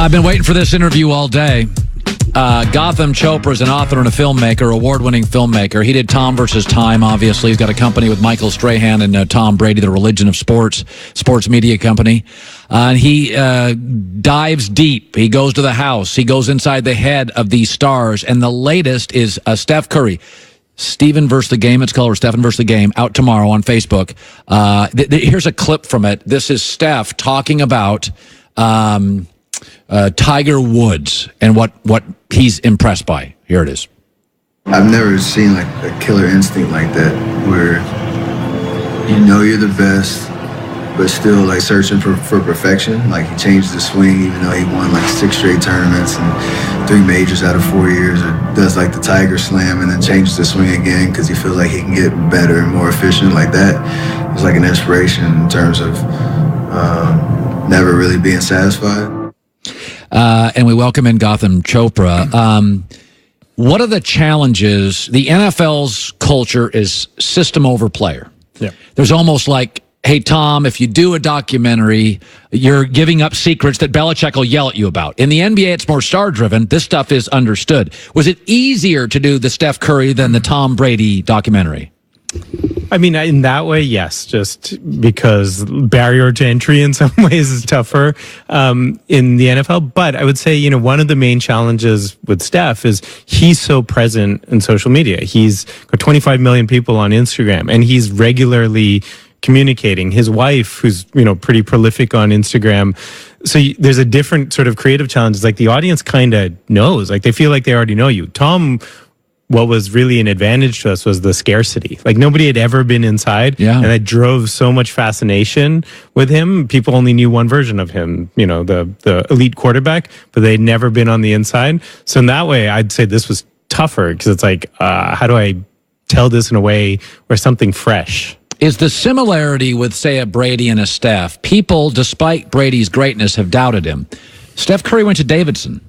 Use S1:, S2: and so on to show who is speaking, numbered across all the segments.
S1: I've been waiting for this interview all day. Gotham Chopra is an author and a filmmaker, award-winning filmmaker. He did Tom versus Time, obviously. He's got a company with Michael Strahan and Tom Brady, the religion of sports media company. And he dives deep. He goes to the house. He goes inside the head of these stars. And the latest is Steph Curry. Stephen versus the Game, it's called, or Stephen versus the Game, out tomorrow on Facebook. Here's a clip from it. This is Steph talking about Tiger Woods and what he's impressed by. Here it is.
S2: I've never seen like a killer instinct like that, where you know you're the best, but still like searching for perfection. Like he changed the swing, even though he won like 6 straight tournaments and 3 majors out of 4 years, or does like the Tiger Slam and then changes the swing again because he feels like he can get better and more efficient. Like that was like an inspiration in terms of never really being satisfied.
S1: And we welcome in Gotham Chopra. What are the challenges? The NFL's culture is system over player.
S3: Yeah.
S1: There's almost like, hey, Tom, if you do a documentary, you're giving up secrets that Belichick will yell at you about. In the NBA, it's more star-driven. This stuff is understood. Was it easier to do the Steph Curry than the Tom Brady documentary?
S3: I mean, in that way, yes, just because barrier to entry in some ways is tougher in the NFL. But I would say, one of the main challenges with Steph is he's so present in social media. He's got 25 million people on Instagram, and he's regularly communicating. His wife, who's, pretty prolific on Instagram. So there's a different sort of creative challenge. It's like the audience kind of knows, like they feel like they already know you. Tom, what was really an advantage to us was the scarcity. Like nobody had ever been inside.
S1: Yeah.
S3: And that drove so much fascination with him. People only knew one version of him, the elite quarterback, but they'd never been on the inside. So in that way, I'd say this was tougher because it's like, how do I tell this in a way where something fresh?
S1: Is the similarity with, say, a Brady and a Steph? People, despite Brady's greatness, have doubted him. Steph Curry went to Davidson.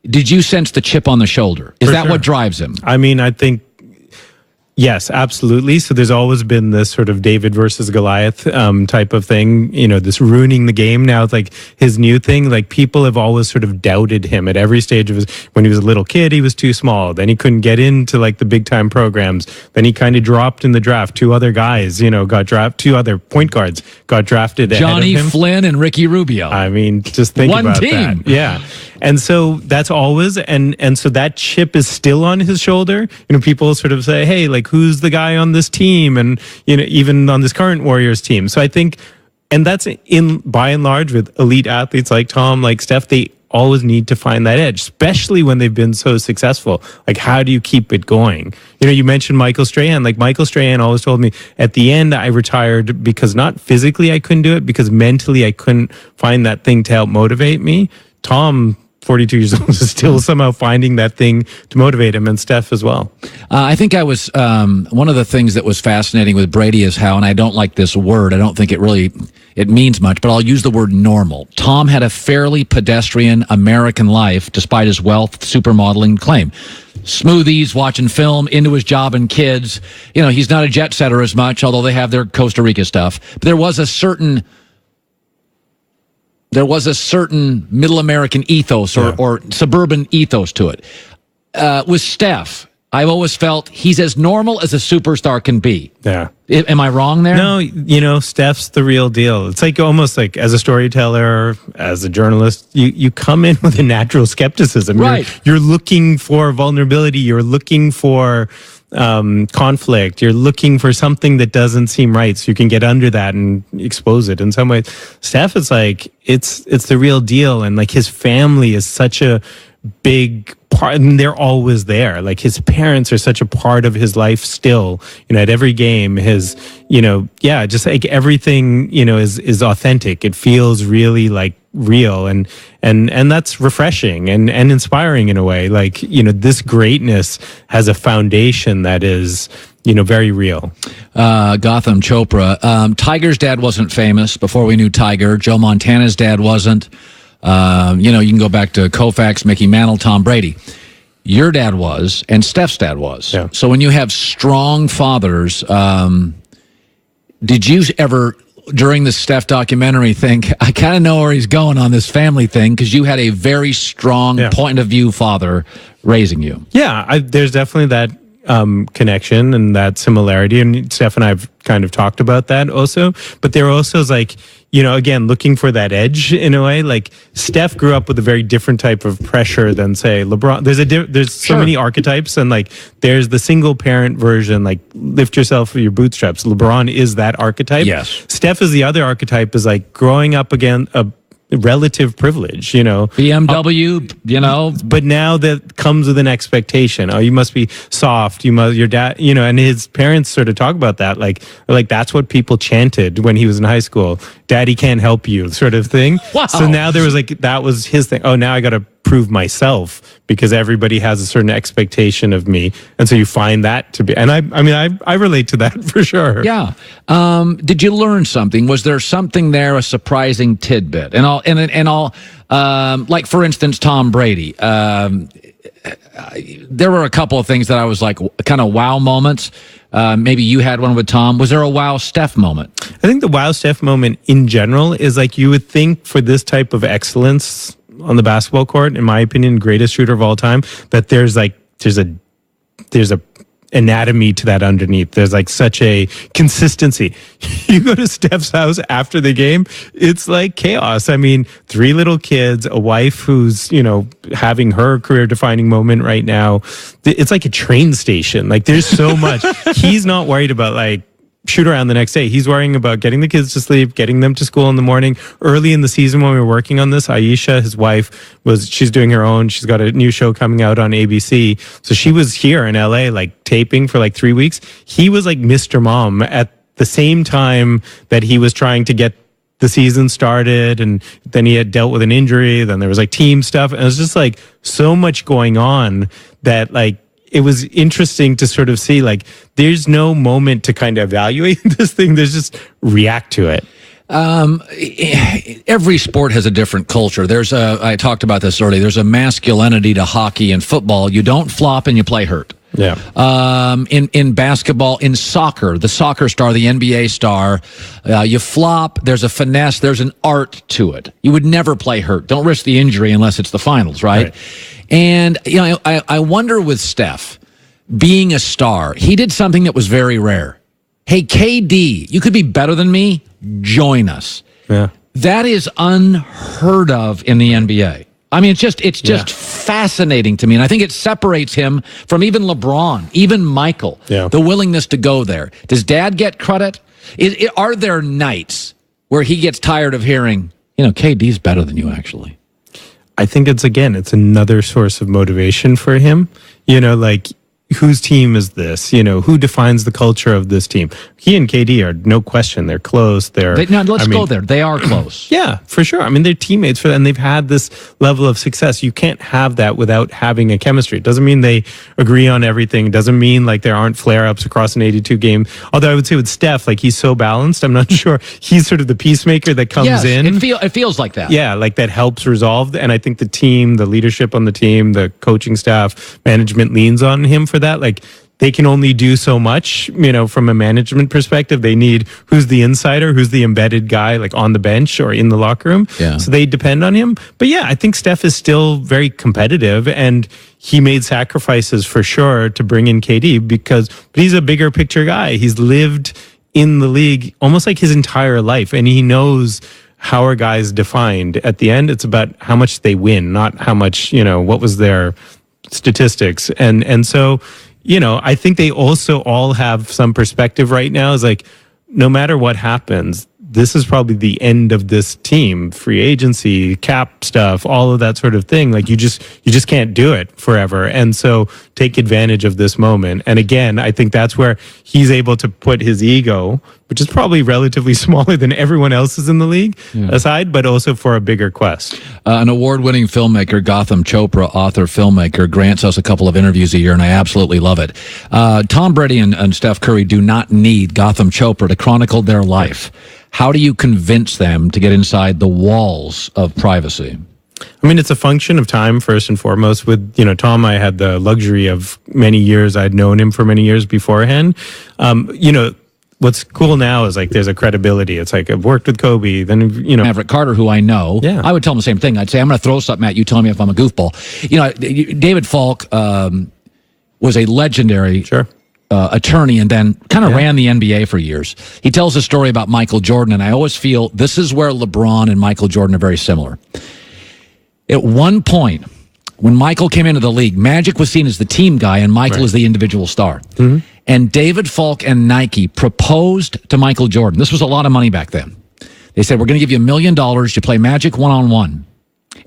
S1: Did you sense the chip on the shoulder? Is that what drives him?
S3: I mean, I think, yes, absolutely. So there's always been this sort of David versus Goliath type of thing, this ruining the game. Now it's like his new thing. Like people have always sort of doubted him at every stage of when he was a little kid, he was too small. Then he couldn't get into like the big time programs. Then he kind of dropped in the draft. 2 other guys, got drafted. 2 other point guards got drafted ahead of him.
S1: Johnny Flynn and Ricky Rubio.
S3: I mean, just think
S1: One
S3: about
S1: team.
S3: that. Yeah. And so that's always, and so that chip is still on his shoulder. People sort of say, hey, like, who's the guy on this team? And, even on this current Warriors team. So I think, and that's by and large with elite athletes like Tom, like Steph, they always need to find that edge, especially when they've been so successful. Like, how do you keep it going? You mentioned Michael Strahan. Like, Michael Strahan always told me at the end I retired because not physically I couldn't do it, because mentally I couldn't find that thing to help motivate me. Tom, 42 years old, is still somehow finding that thing to motivate him, and Steph as well.
S1: I think I was, one of the things that was fascinating with Brady is how, and I don't like this word, I don't think it means much, but I'll use the word normal. Tom had a fairly pedestrian American life despite his wealth, supermodeling claim. Smoothies, watching film, into his job and kids. He's not a jet setter as much, although they have their Costa Rica stuff. But there was a certain middle American ethos or suburban ethos to it. With Steph, I've always felt he's as normal as a superstar can be.
S3: Yeah.
S1: Am I wrong there?
S3: No, Steph's the real deal. It's like almost like as a storyteller, as a journalist, you come in with a natural skepticism.
S1: Right.
S3: You're looking for vulnerability. You're looking for conflict. You're looking for something that doesn't seem right, so you can get under that and expose it. In some ways, Steph is like it's the real deal, and like his family is such a big part, and they're always there. Like his parents are such a part of his life still. At every game, his just like everything is authentic. It feels really like real, and that's refreshing and inspiring in a way. Like this greatness has a foundation that is very real.
S1: Gotham Chopra. Tiger's dad wasn't famous before we knew Tiger. Joe Montana's dad wasn't. You can go back to Koufax, Mickey Mantle, Tom Brady. Your dad was, and Steph's dad was.
S3: Yeah.
S1: So when you have strong fathers, did you ever during the Steph documentary think, I kind of know where he's going on this family thing, because you had a very strong point of view father raising you.
S3: Yeah, there's definitely that connection and that similarity. And Steph and I have kind of talked about that also. But there also is like, again, looking for that edge in a way. Like Steph grew up with a very different type of pressure than, say, LeBron. There's so many archetypes, and like there's the single parent version, like lift yourself with your bootstraps. LeBron is that archetype.
S1: Yes.
S3: Steph is the other archetype, is like growing up again a relative privilege,
S1: BMW,
S3: but now that comes with an expectation. Oh, you must be soft. Your dad, and his parents sort of talk about that. Like that's what people chanted when he was in high school. Daddy can't help you, sort of thing.
S1: Wow.
S3: So now there was that was his thing. Oh, now I got to prove myself because everybody has a certain expectation of me. And so you find that to be, and I relate to that for sure.
S1: Yeah. Did you learn something? Was there something there, a surprising tidbit? And I'll like, for instance, Tom Brady. There were a couple of things that I was like kind of wow moments. Maybe you had one with Tom. Was there a wow Steph moment?
S3: I think the wow Steph moment in general is like, you would think for this type of excellence on the basketball court, in my opinion, greatest shooter of all time, that there's a anatomy to that underneath. There's like such a consistency. You go to Steph's house after the game, it's like chaos. I mean, 3 little kids, a wife who's, having her career defining moment right now. It's like a train station. Like there's so much. He's not worried about like shoot around the next day. He's worrying about getting the kids to sleep, getting them to school in the morning. Early in the season when we were working on this, Aisha, his wife, she's doing her own. She's got a new show coming out on ABC. So she was here in LA, like taping for like 3 weeks. He was like Mr. Mom at the same time that he was trying to get the season started, and then he had dealt with an injury. Then there was like team stuff. And it was just like so much going on that like, it was interesting to sort of see, like, there's no moment to kind of evaluate this thing. There's just react to it.
S1: Every sport has a different culture. I talked about this earlier. There's a masculinity to hockey and football. You don't flop and you play hurt.
S3: Yeah.
S1: In basketball, in soccer, the soccer star, the NBA star, you flop. There's a finesse. There's an art to it. You would never play hurt. Don't risk the injury unless it's the finals, right? And I wonder with Steph being a star, he did something that was very rare. Hey, KD, you could be better than me. Join us. Yeah. That is unheard of in the NBA. I mean, it's just fascinating to me. And I think it separates him from even LeBron, even Michael, the willingness to go there. Does dad get credit? Are there nights where he gets tired of hearing, KD's better than you, actually?
S3: I think it's another source of motivation for him. Like, whose team is this? Who defines the culture of this team? He and KD are, no question, they're close.
S1: Let's go there. They are close.
S3: Yeah, for sure. I mean, they're teammates and they've had this level of success. You can't have that without having a chemistry. It doesn't mean they agree on everything. It doesn't mean like there aren't flare-ups across an 82 game. Although I would say with Steph, like he's so balanced. I'm not sure. He's sort of the peacemaker that comes in.
S1: It feels like that.
S3: Yeah, like that helps resolve. And I think the team, the leadership on the team, the coaching staff, management leans on him for that. Like they can only do so much, from a management perspective. They need who's the insider, who's the embedded guy, like on the bench or in the locker room. Yeah. So they depend on him. But yeah, I think Steph is still very competitive, and he made sacrifices for sure to bring in KD but he's a bigger picture guy. He's lived in the league almost like his entire life, and he knows how are guys defined. At the end, it's about how much they win, not how much, what was their statistics. And so, I think they also all have some perspective right now. Is like, no matter what happens, this is probably the end of this team, free agency, cap stuff, all of that sort of thing. Like you just can't do it forever. And so take advantage of this moment. And again, I think that's where he's able to put his ego, which is probably relatively smaller than everyone else's in the league, aside, but also for a bigger quest.
S1: An award-winning filmmaker, Gotham Chopra, author, filmmaker, grants us a couple of interviews a year, and I absolutely love it. Tom Brady and Steph Curry do not need Gotham Chopra to chronicle their life. How do you convince them to get inside the walls of privacy?
S3: I mean, it's a function of time, first and foremost. With, Tom, I had the luxury of many years. I'd known him for many years beforehand. what's cool now is like there's a credibility. It's like I've worked with Kobe, then
S1: Maverick Carter, who I know,
S3: Yeah.
S1: I would tell him the same thing. I'd say, I'm going to throw something at you, tell me if I'm a goofball. David Falk was a legendary attorney and then kind of ran the NBA for years. He tells a story about Michael Jordan, and I always feel this is where LeBron and Michael Jordan are very similar. At one point, when Michael came into the league, Magic was seen as the team guy and Michael as the individual star. Mm-hmm. And David Falk and Nike proposed to Michael Jordan. This was a lot of money back then. They said, we're going to give you $1 million to play Magic one-on-one.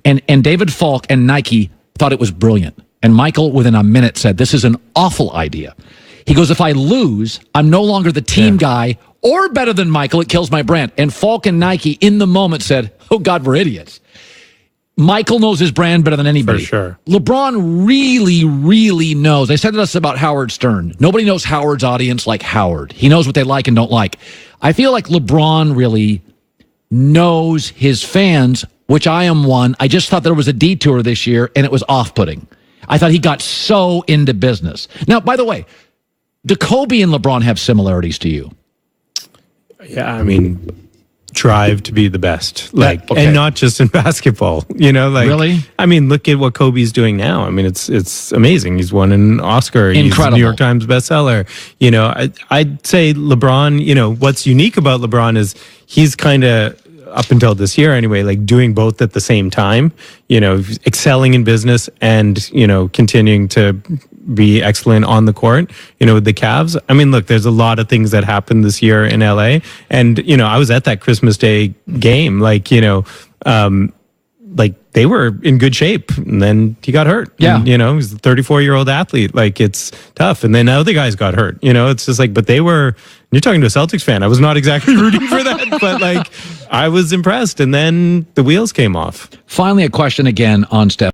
S1: And David Falk and Nike thought it was brilliant. And Michael, within a minute, said, this is an awful idea. He goes, if I lose, I'm no longer the team guy or better than Michael. It kills my brand. And Falk and Nike, in the moment, said, oh, God, we're idiots. Michael knows his brand better than anybody.
S3: For sure.
S1: LeBron really, really knows. I said this about Howard Stern. Nobody knows Howard's audience like Howard. He knows what they like and don't like. I feel like LeBron really knows his fans, which I am one. I just thought there was a detour this year, and it was off-putting. I thought he got so into business. Now, by the way, do Kobe and LeBron have similarities to you?
S3: Yeah, I mean, drive to be the best, and not just in basketball. Really? I mean, look at what Kobe's doing now. I mean, it's amazing. He's won an Oscar.
S1: Incredible.
S3: He's a New York Times bestseller. I'd say LeBron. What's unique about LeBron is he's kind of, up until this year anyway, like doing both at the same time. Excelling in business and continuing to be excellent on the court, with the Cavs. I mean, look, there's a lot of things that happened this year in LA. And, I was at that Christmas Day game, they were in good shape, and then he got hurt.
S1: Yeah.
S3: And, he's a 34-year-old athlete. Like, it's tough. And then other guys got hurt. It's just like, but they were, you're talking to a Celtics fan. I was not exactly rooting for that, but I was impressed. And then the wheels came off.
S1: Finally, a question again on Steph.